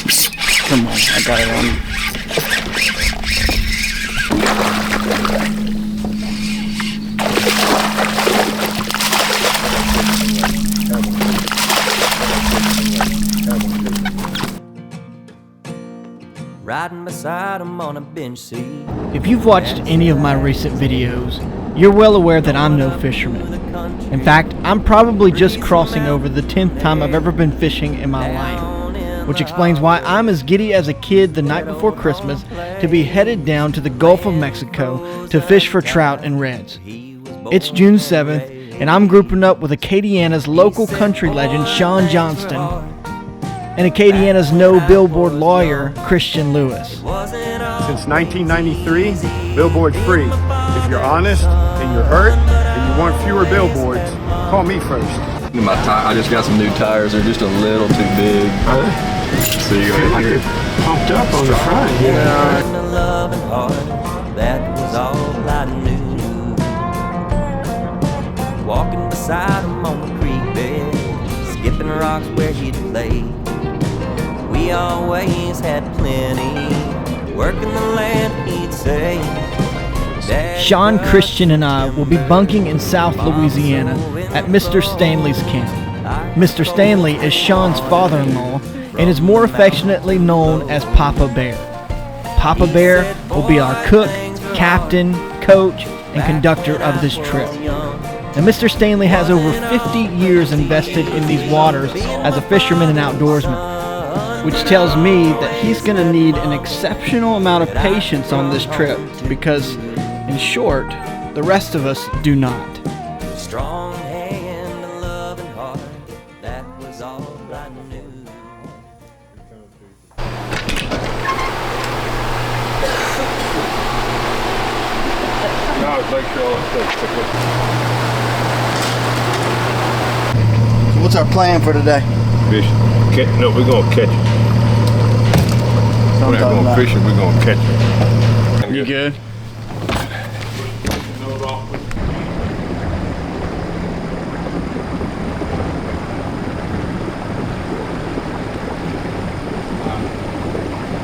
Come on, I got it on. Riding beside him on a bench seat. If you've watched any of my recent videos, you're well aware that I'm no fisherman. In fact, I'm probably just crossing over the 10th time I've ever been fishing in my life, which explains why I'm as giddy as a kid the night before Christmas to be headed down to the Gulf of Mexico to fish for trout and reds. It's June 7th, and I'm grouping up with Acadiana's local country legend, Sean Johnston, and Acadiana's no billboard lawyer, Christian Lewis. Since 1993, billboard free. If you're honest and you're hurt and you want fewer billboards, call me first. I just got some new tires. They're just a little too big. So you got like pumped up on the front. Yeah. That was all I knew. Walking beside him on the creek bed, skipping rocks where he'd play. We always had plenty, working the land, he'd say. Sean, Christian, and I will be bunking in South Louisiana at Mr. Stanley's camp. Mr. Stanley is Sean's father-in-law and is more affectionately known as Papa Bear. Papa Bear will be our cook, captain, coach, and conductor of this trip. And Mr. Stanley has over 50 years invested in these waters as a fisherman and outdoorsman, which tells me that he's going to need an exceptional amount of patience on this trip because, in short, the rest of us do not. Strong hand, a loving heart, that was all I knew. No, make sure all What's our plan for today? fish. No, we're gonna catch it. We're not going fishing, we're gonna catch it. You good?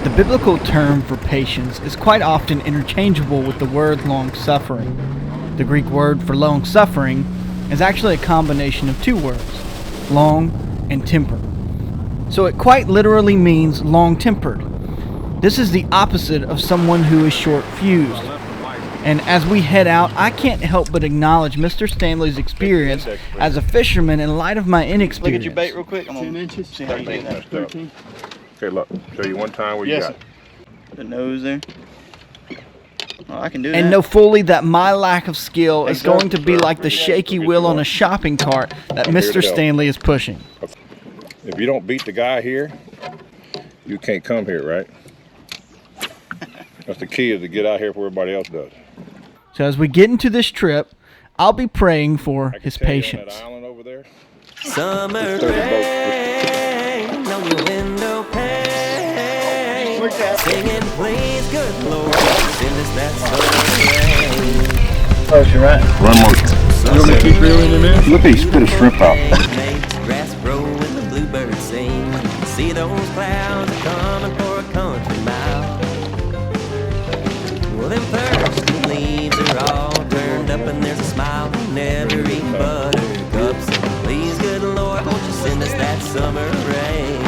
The biblical term for patience is quite often interchangeable with the word long-suffering. The Greek word for long-suffering is actually a combination of two words, long and temper. So it quite literally means long-tempered. This is the opposite of someone who is short-fused. And as we head out, I can't help but acknowledge Mr. Stanley's experience as a fisherman in light of my inexperience. Look at your bait real quick. I'm gonna see how you do that. 13. Okay, look, show you one time where you got it. The nose there. Oh, I can do that. And know fully that my lack of skill is going to be like the shaky wheel on a shopping cart that Mr. Stanley is pushing. If you don't beat the guy here, you can't come here, right? That's the key, is to get out here before everybody else does. So as we get into this trip, I'll be praying for his patience. That island over there, Summer rain on your window pane, singing, please, good Lord, send us that summer rain. Close, you're right. Run more. You want me to keep reeling him in? Look, he spit a shrimp out. Makes grass grow and the bluebirds sing. See those clouds are coming for a country mile. Well, them thirsty leaves are all turned up and there's a smile on every buttercup. So please, good Lord, won't you send us that summer rain?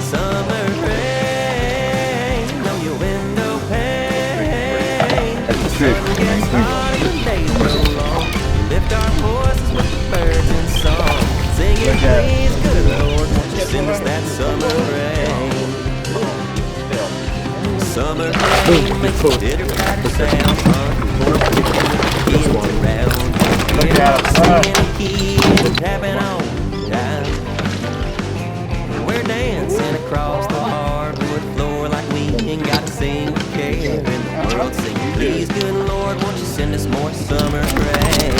Summer rain on your window pane. The sun gets hot and the days grow long. We lift our voices with the birds in song, singing, please, good Lord, won't you send us that summer rain? Summer rain makes a bitter patter sound. Kids around, we're out singing and keeping tapping on time. We're dancing across the hardwood floor like we ain't got a single care in the world. Singing, please, good Lord, won't you send us more summer rain?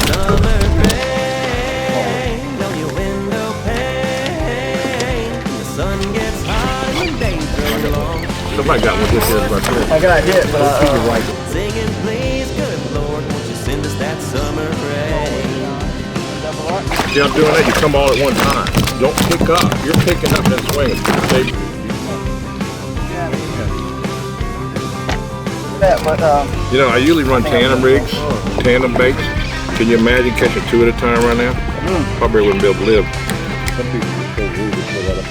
Summer rain on your window pane. The sun gets hot and the days grow long. Somebody got what this is right there. I got hit, but Singing, please, good Lord, won't you send us that summer rain? See, I'm doing that, you come all at one time. Don't pick up. You're picking up and swinging. You know, I usually run tandem rigs, tandem baits. Can you imagine catching 2 at a time right now? Probably wouldn't be able to live. Some people would so rude to pull that up.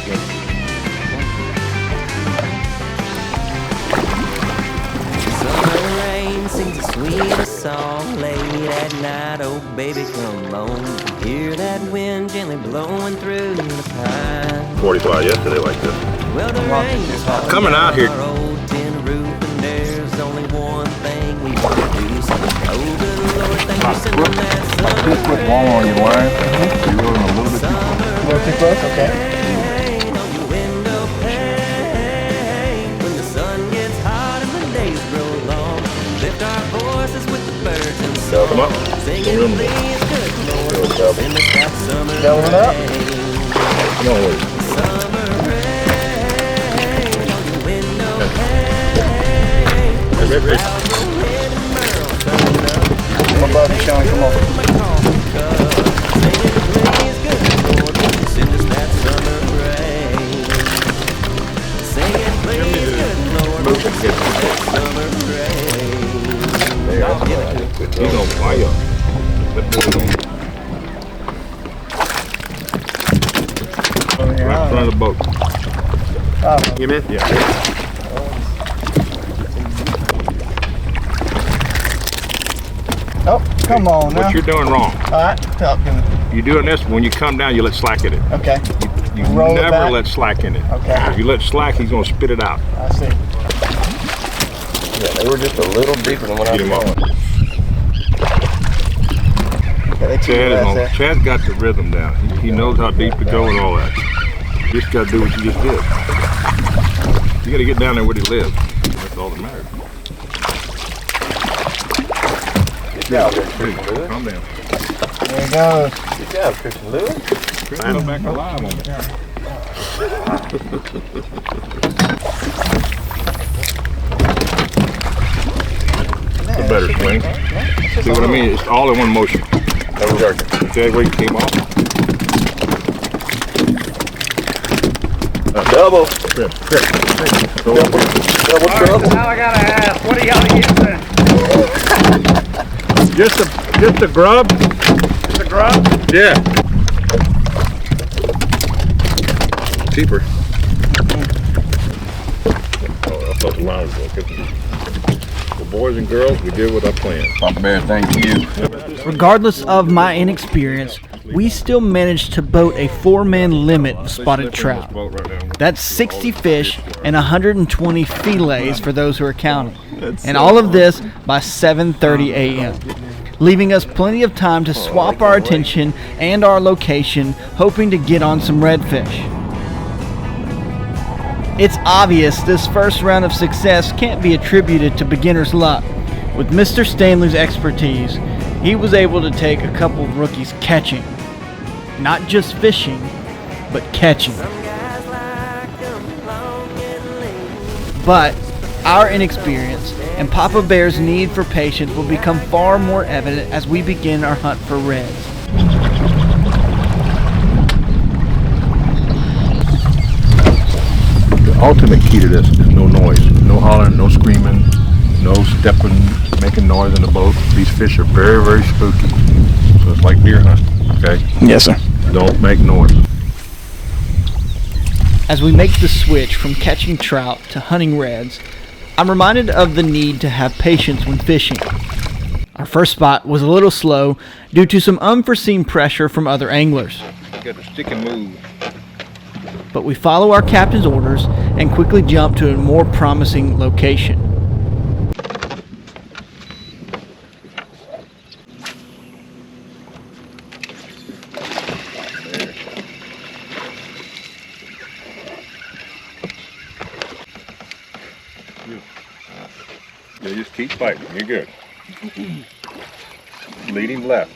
Summer rain sings a sweet song late at night. Oh, baby, come on. Hear that wind gently blowing through the pine. 40 fly yesterday like this. Well, the rain is falling Coming out here. on our old tin roof, and there's only one thing we want to do. So, oh, good Lord, thank you for sending that summer Just put one on your line. You're rolling a little bit too close. A little too close? Okay. rain on your window pane. When the sun gets hot and the days grow long, lift our voices with the birds and songs. Come up. Singing, please, good Lord, send us that summer Doubling up. rain. Come on, wait. Summer rain on your window pane. Hey, Clouds roll in and Merle turn up. Come above you, Sean. Come on. My coffee cup. Singing, please, good Lord, send us that summer rain. Singing, please, good Lord, send us that summer rain. He's on fire. Let me go. Right in front of the boat. You in? Yeah. Oh, come on now. What you're doing wrong. All right. Talk to me. You're doing this, when you come down, you let slack in it. Okay. You Roll it never back. let slack in it. Okay. If you let slack, he's going to spit it out. I see. Yeah, they were just a little deeper than what I Get was him off. going. Chad's got the rhythm down. He knows how deep to go and all that. You just got to do what you just did. You got to get down there where he lives. That's all that matters. Good job, Christian Lewis. Calm down. There he goes. Good job, Christian Lewis. Come back alive on me. It's a better swing. See what I mean? It's all in one motion. Double jerking. See that way he came off? Double. Double trouble. Now I gotta ask, what are y'all using? Just a grub? Just a grub? Yeah. Cheaper. Oh, I thought the line was good. The boys and girls, we did what I planned. Papa Bear, thank you. Regardless of my inexperience, we still managed to boat a 4-man limit of spotted trout. That's 60 fish and 120 fillets for those who are counting. And all of this by 7:30 a.m., leaving us plenty of time to swap our attention and our location, hoping to get on some redfish. It's obvious this first round of success can't be attributed to beginner's luck. With Mr. Stanley's expertise, he was able to take a couple of rookies catching. Not just fishing, but catching. But our inexperience and Papa Bear's need for patience will become far more evident as we begin our hunt for reds. The ultimate key to this is no noise. No hollering, no screaming, no stepping, making noise in the boat. These fish are very, very spooky. So it's like deer hunting, okay? Yes, sir. Don't make noise. As we make the switch from catching trout to hunting reds, I'm reminded of the need to have patience when fishing. Our first spot was a little slow due to some unforeseen pressure from other anglers. You got to stick and move. But we follow our captain's orders and quickly jump to a more promising location. Yeah, just keep fighting. You're good. Lead him left.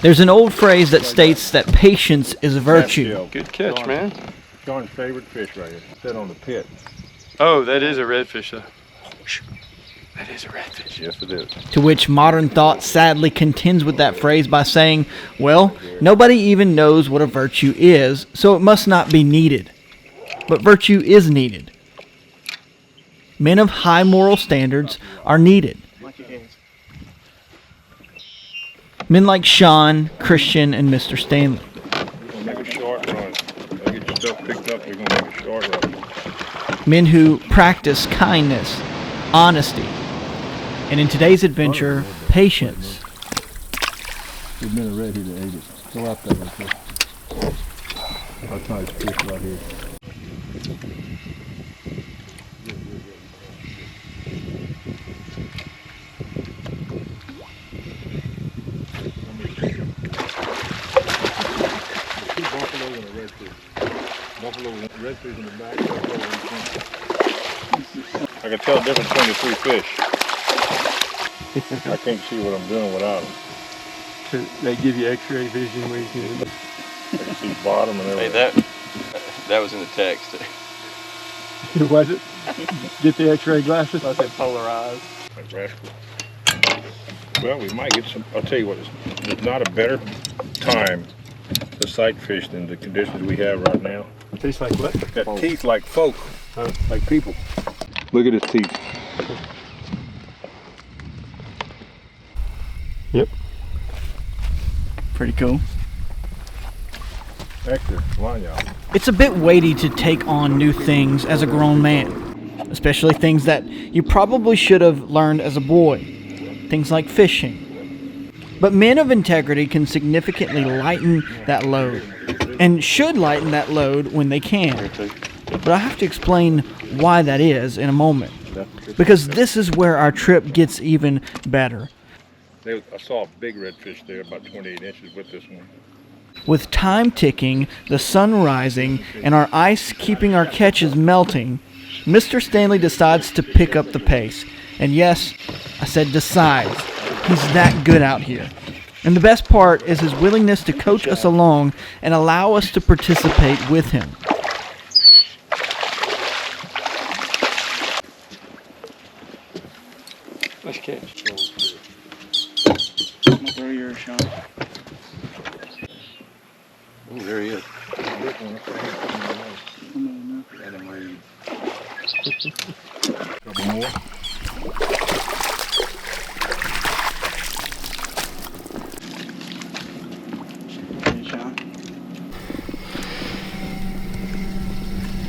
There's an old phrase that states that patience is a virtue. Good catch, man. Sean's favorite fish right here. Sit on the pit. Oh, that is a redfish, though. That is a redfish. Yes, it is. To which modern thought sadly contends with that phrase by saying, well, nobody even knows what a virtue is, so it must not be needed. But virtue is needed. Men of high moral standards are needed. Men like Sean, Christian, and Mr. Stanley. You're going to make a short run. They get your stuff picked up, you're going to make a short run. Men who practice kindness, honesty, and in today's adventure, patience. We've been a red here to 80. Go out there with us. I'll try to fish right here. Buffalo and a redfish. Buffalo and redfish in the back, buffalo in the front. I can tell the difference between the three fish. I can't see what I'm doing without them. So they give you x-ray vision where you can... I can see bottom and Hey, everything. that was in the text. Was it? Get the x-ray glasses? I said polarized. Like rascal. Well, we might get some. I'll tell you what, there's not a better time to sight fish than the conditions we have right now. Tastes like what? Got teeth like folk, Like people. Look at his teeth. Yep. Pretty cool. Hector, come on, y'all. It's a bit weighty to take on new things as a grown man, especially things that you probably should have learned as a boy, things like fishing. But men of integrity can significantly lighten that load, and should lighten that load when they can. But I have to explain why that is in a moment, because this is where our trip gets even better. I saw a big redfish there, about 28 inches with this one. With time ticking, the sun rising, and our ice keeping our catches melting, Mr. Stanley decides to pick up the pace. And yes, I said decides. He's that good out here. And the best part is his willingness to coach us along and allow us to participate with him. Let's catch. I'm gonna throw yours, Sean. Oh, there he is. Couple more. Hey, Sean.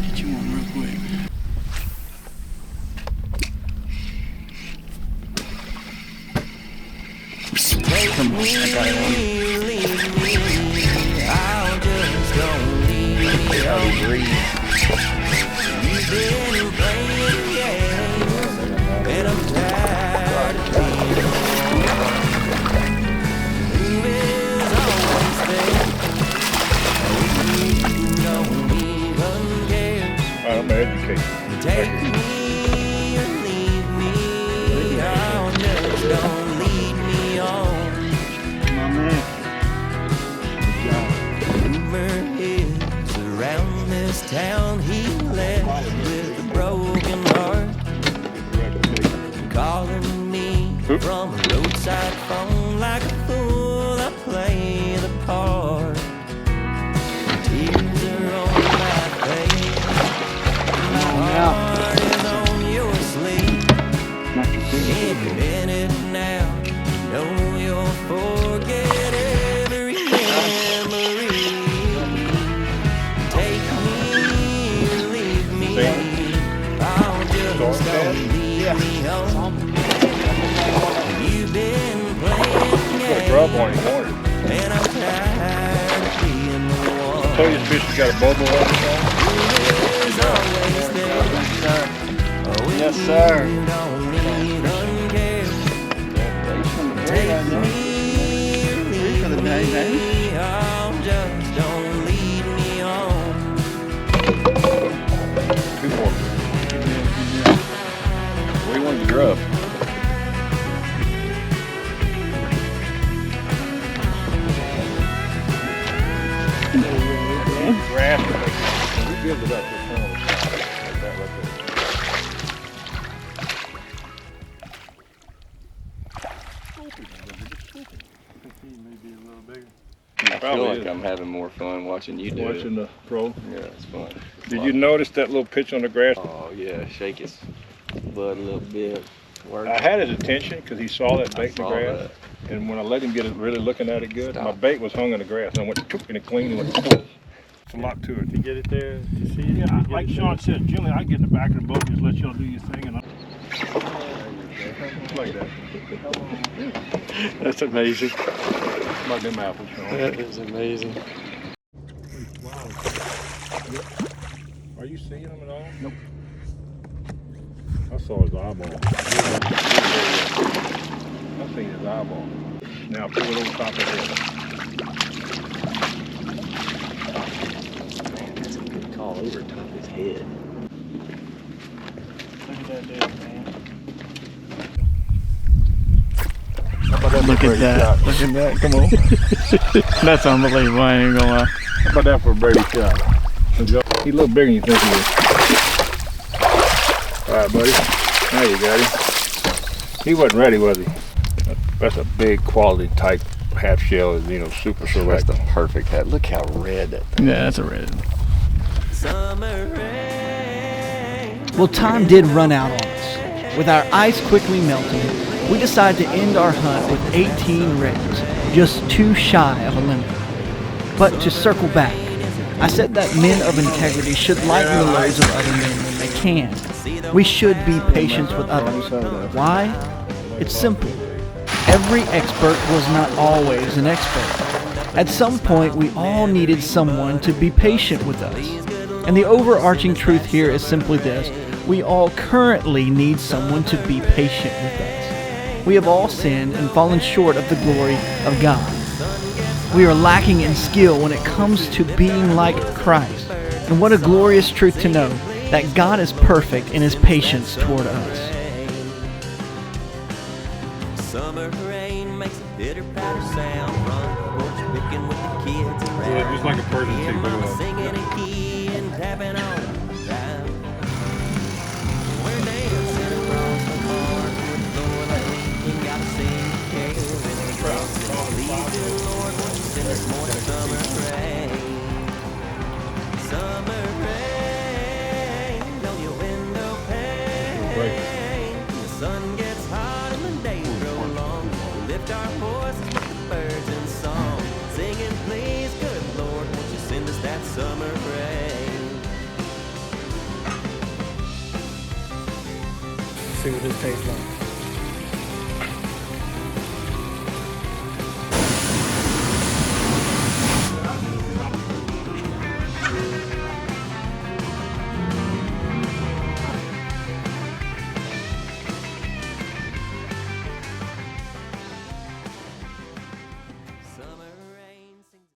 Get you one real quick. Come on, I got it on. I'm gonna educate you. Take me or leave me, oh, just don't lead me on. My man. Rumor is around this town he left with a broken heart, calling me from a roadside phone like a fool. I play the part. Tears are on my face. Heart is on your sleeve. In it now, you know you'll forget every memory. Take me, leave me. I'll just don't leave me home. You've been playing games, Grub on his water. and I'm tired of being the one. I told you this fish has got a bubble on it. Who's always there. Yes, sir. You don't even care. Take me or leave me. Oh, just don't lead me on. Two more. What do you want to grub? Rascal. We built it up this morning. Like that right there. having more fun watching you do Watching the pro. Yeah, it's fun. Did you notice that little pitch on the grass? Oh yeah, shake his butt a little bit. Work. I had his attention because he saw that bait in the saw grass. that. And when I let him get it really looking at it good, my Stop. bait was hung in the grass. And I went chook and it cleaned and went boom. It's a lot to it. To get it there, to see it. Yeah, like Sean said, generally I get in the back of the boat and just let y'all do your thing. And like that. That's amazing. About them apples, Sean. That is amazing. Wow. Are you seeing them at all? Nope. I saw his eyeball. I seen his eyeball. Now pull it over top of his head. Man, that's a good call over top of his head. Look at that dude, man. Look at that. Look at that. Come on. That's unbelievable. I ain't gonna lie. How about that for a Brady shot? He's a little bigger than you think he is. All right, buddy. Now you got him. He wasn't ready, was he? That's a big quality type half shell, you know, super That's select. the perfect hat. Look how red that thing. Yeah, that's a red. Well, time did run out on us. With our ice quickly melting, we decided to end our hunt with 18 reds, just too shy of a limit. But to circle back, I said that men of integrity should lighten the loads of other men when they can. We should be patient with others. Why? It's simple. Every expert was not always an expert. At some point, we all needed someone to be patient with us. And the overarching truth here is simply this: we all currently need someone to be patient with us. We have all sinned and fallen short of the glory of God. We are lacking in skill when it comes to being like Christ. And what a glorious truth to know that God is perfect in his patience toward us. Summer rain makes a bitter patter sound. Front porch picking with the kids around. Yeah, just like a Persian Hear tea, mama but, singing a key and tapping on down. We're dancing across the park with the floor that we ain't got to sing cares in the cross. Please the Lord won't you send us more summer rain. Summer rain on your window pane. The sun gets hot and the days grow long. We lift our voices with the birds in song, singing, please, good Lord, won't you send us that summer rain? See what this tastes like.